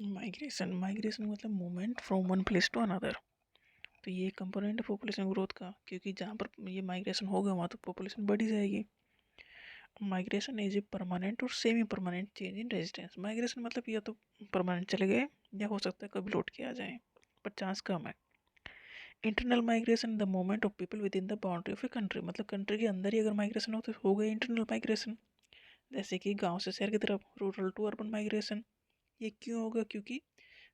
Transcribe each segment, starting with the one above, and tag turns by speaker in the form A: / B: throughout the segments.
A: Migration migration मतलब movement from one place to another. तो ये कंपोनेंट है पॉपुलेशन ग्रोथ का, क्योंकि जहाँ पर ये माइग्रेशन होगा वहाँ तो पॉपुलेशन बढ़ी जाएगी। माइग्रेशन इज ए परमानेंट और semi permanent change in residence. Migration मतलब या तो परमानेंट चले गए या हो सकता है कभी लौट के आ जाएं, पर चांस कम है। Internal migration the movement of people with in the boundary of a country, मतलब कंट्री के अंदर ही अगर माइग्रेशन हो तो हो गया इंटरनल माइग्रेशन। जैसे कि गांव से शहर की तरफ, रूरल टू अर्बन माइग्रेशन। ये क्यों होगा? क्योंकि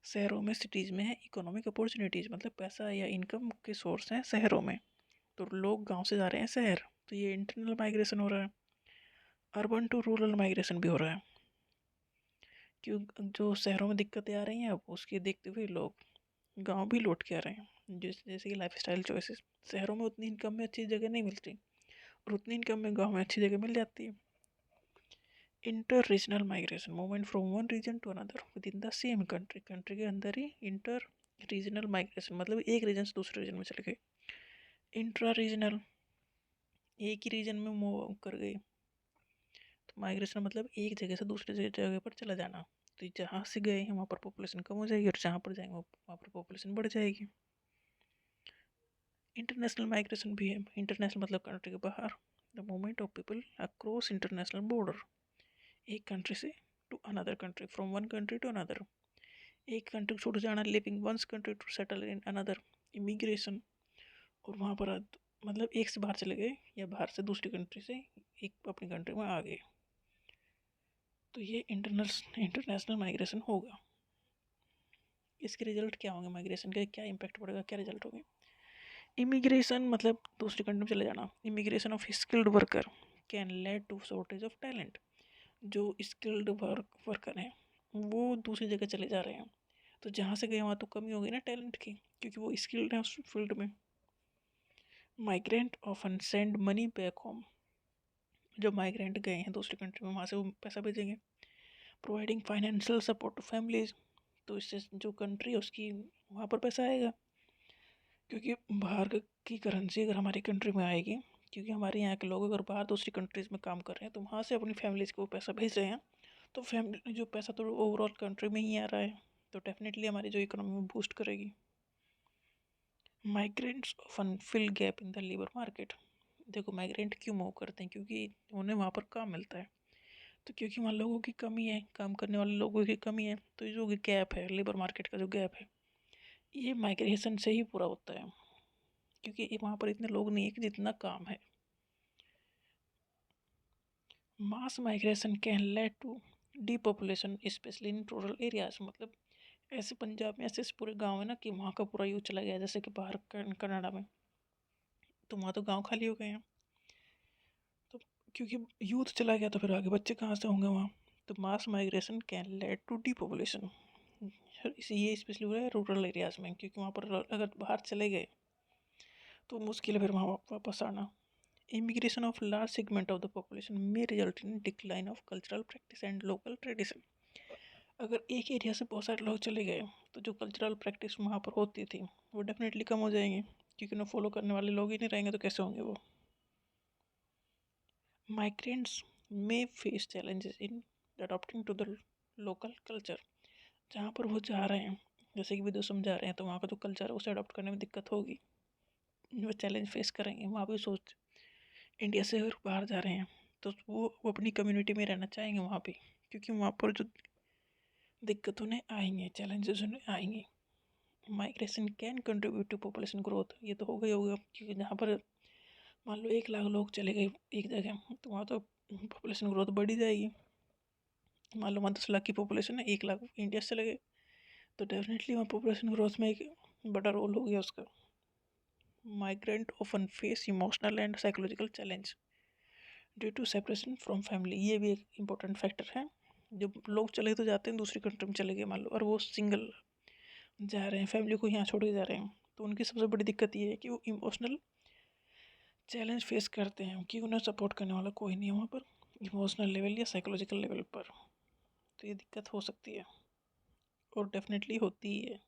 A: शहरों में, सिटीज़ में है इकोनॉमिक अपॉर्चुनिटीज़, मतलब पैसा या इनकम के सोर्स हैं शहरों में, तो लोग गांव से जा रहे हैं शहर, तो ये इंटरनल माइग्रेशन हो रहा है। अर्बन टू रूरल माइग्रेशन भी हो रहा है, क्यों? जो शहरों में दिक्कतें आ रही हैं अब उसके देखते हुए लोग गांव भी लौट के आ रहे हैं। जैसे कि लाइफ स्टाइल चॉइसेस, शहरों में उतनी इनकम में अच्छी जगह नहीं मिलती और उतनी इनकम में गांव में अच्छी जगह मिल जाती है। Inter regional migration, movement from one region to another within the same country, country के अंदर ही इंटर रीजनल माइग्रेशन, मतलब एक रीजन से दूसरे रीजन में चले गए। इंट्रा रीजनल, एक ही रीजन में मूव कर गए। तो माइग्रेशन मतलब एक जगह से दूसरे जगह पर चला जाना। तो जहाँ से गए हैं वहाँ पर पॉपुलेशन कम हो जाएगी और जहाँ पर जाएंगे वहाँ पर पॉपुलेशन बढ़ जाएगी। इंटरनेशनल माइग्रेशन भी है। इंटरनेशनल मतलब कंट्री के बाहर। The movement of people across international border, एक कंट्री से to another country, from one country to another. एक कंट्री छोड़ जाना, living one's country to settle in another, immigration. और वहाँ पर मतलब एक से बाहर चले गए या बाहर से दूसरी कंट्री से एक अपनी कंट्री में आ गए, तो ये इंटरनेशनल माइग्रेशन होगा। इसके रिजल्ट क्या होंगे? माइग्रेशन का क्या इम्पैक्ट पड़ेगा, क्या रिजल्ट होंगे? इमिग्रेशन मतलब दूसरी कंट्री में चले जाना। Immigration of skilled worker can lead to shortage of talent. जो स्किल्ड वर्कर हैं वो दूसरी जगह चले जा रहे हैं, तो जहाँ से गए वहाँ तो कमी हो गई ना टैलेंट की, क्योंकि वो स्किल्ड हैं उस फील्ड में। Migrant often send money back home, जो माइग्रेंट गए हैं दूसरी कंट्री में वहाँ से वो पैसा भेजेंगे। Providing financial support to families, तो इससे जो कंट्री है उसकी वहाँ पर पैसा आएगा, क्योंकि बाहर की करेंसी अगर हमारी कंट्री में आएगी, क्योंकि हमारे यहाँ के लोग अगर बाहर दूसरी कंट्रीज़ में काम कर रहे हैं तो वहाँ से अपनी फैमिलीज़ को पैसा भेज रहे हैं, तो फैमिली जो पैसा तो ओवरऑल कंट्री में ही आ रहा है, तो डेफिनेटली हमारी जो इकोनॉमी में बूस्ट करेगी। Migrants often fill gap in the labour market. देखो माइग्रेंट क्यों मूव करते हैं? क्योंकि उन्हें वहाँ पर काम मिलता है, तो क्योंकि वहाँ लोगों की कमी है, काम करने वाले लोगों की कमी है, तो जो गैप है लेबर मार्केट का, जो गैप है ये माइग्रेशन से ही पूरा होता है, क्योंकि वहाँ पर इतने लोग नहीं है कि जितना काम है। Mass migration can lead to depopulation specially in rural areas, मतलब ऐसे पंजाब में ऐसे पूरे गांव है ना कि वहाँ का पूरा यूथ चला गया, जैसे कि बाहर कनाडा में, तो वहाँ तो गांव खाली हो गए हैं, तो क्योंकि यूथ चला गया तो फिर आगे बच्चे कहाँ से होंगे वहाँ। तो मास माइग्रेशन कैन लेड टू डीपॉपुलेशन, ये स्पेशली हो रहा है रूरल एरियाज में, क्योंकि वहाँ पर अगर बाहर चले गए तो मुश्किल है फिर वहाँ वापस आना। Immigration of large segment of the population may result in decline of cultural practice and local tradition. अगर एक एरिया से बहुत सारे लोग चले गए तो जो कल्चरल प्रैक्टिस वहाँ पर होती थी वो डेफिनेटली कम हो जाएंगी, क्योंकि उन्हें फॉलो करने वाले लोग ही नहीं रहेंगे तो कैसे होंगे वो। Migrants may face challenges in adopting to the local culture, जहाँ पर वो जा रहे हैं, जैसे कि विदो समझा रहे हैं, तो वहाँ का जो कल्चर है उसे अडॉप्ट करने में दिक्कत होगी, वो चैलेंज फेस करेंगे। वहाँ भी सोच, इंडिया से अगर बाहर जा रहे हैं तो वो अपनी कम्युनिटी में रहना चाहेंगे वहाँ पे, क्योंकि वहाँ पर जो दिक्कत उन्हें आएंगे, चैलेंजेस उन्हें आएंगे। Migration can contribute to population growth, ये तो होगा, क्योंकि जहाँ पर मान लो 1 लाख लोग चले गए एक जगह, तो वहाँ तो पॉपुलेशन ग्रोथ बढ़ी जाएगी। मान लो वहाँ 10 लाख की पॉपुलेशन है, 1 लाख इंडिया से चले गए, तो डेफिनेटली वहाँ पॉपुलेशन ग्रोथ में एक बड़ा रोल हो गया उसका। Migrant often face emotional and psychological challenge due to separation from family, ये भी एक इम्पोर्टेंट फैक्टर है। जब लोग चले तो जाते हैं दूसरी कंट्री में चले गए मान लो, और वो सिंगल जा रहे हैं, फैमिली को यहाँ छोड़ के जा रहे हैं, तो उनकी सबसे बड़ी दिक्कत ये है कि वो इमोशनल चैलेंज फेस करते हैं कि उन्हें सपोर्ट करने वाला कोई नहीं है वहाँ पर, इमोशनल लेवल या साइकोलॉजिकल लेवल पर, तो ये दिक्कत हो सकती है और डेफिनेटली होती ही है।